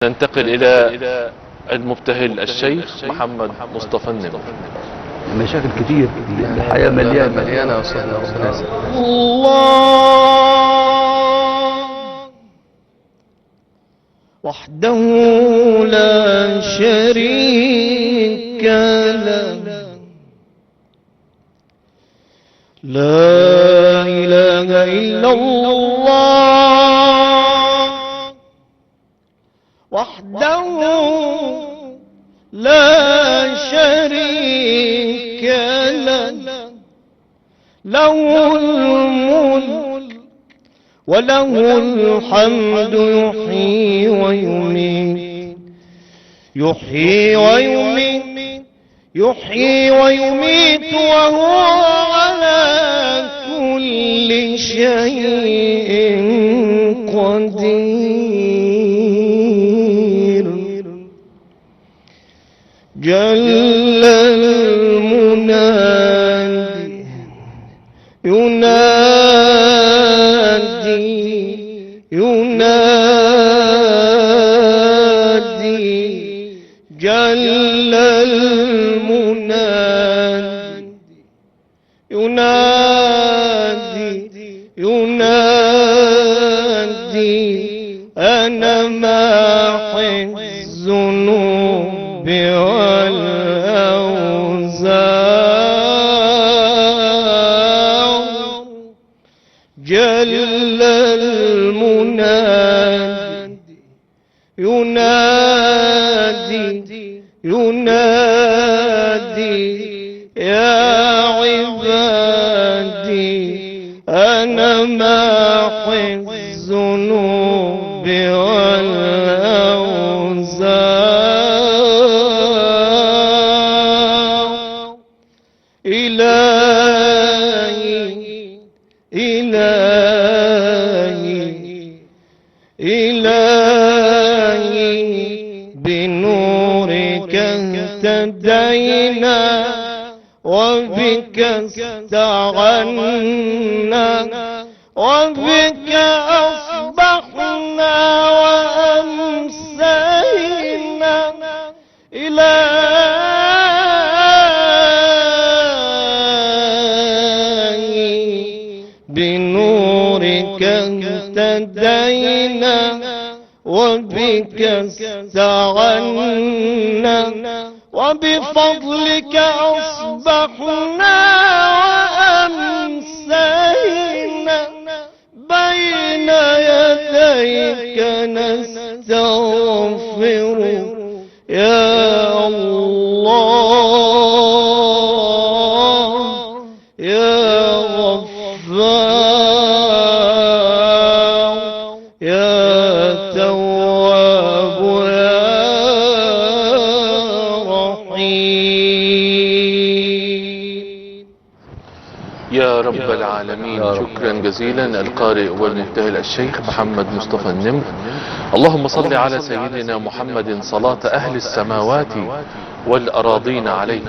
ننتقل إلى المبتهل الشيخ محمد مصطفى النمر. مشاكل كتير، الحياة مليانة يا أستاذنا. ربنا يسلمك. الله وحده لا شريك له، لا إله إلا الله، وحده لا شريك له، له الملك وله الحمد، يحيي ويميت، يحيي ويميت، يحيي ويميت، وهو على كل شيء قدير. جل المنادي ينادي ينادي، جل المنادي ينادي ينادي، أنا ماحي الذنوب والأوزار. جل المنادي ينادي ينادي، يا عبادي أنا ماحي الذنوب والأوزار. إلهي إلهي إلهي، بنورك اهتدينا وبك استعنا، وبك أصبحنا وأمسينا. إلهي بنورك اهتدينا وبك استعنا، وبفضلك أصبحنا وأمسينا. بين يديك نستغفر يا الله، يا غفار، يا تواب، يا رحيم. يا رب العالمين، شكرا جزيلا القارئ والمبتهل الشيخ محمد مصطفى النمر. اللهم صل على سيدنا محمد صلاة أهل السماوات والأراضين عليه.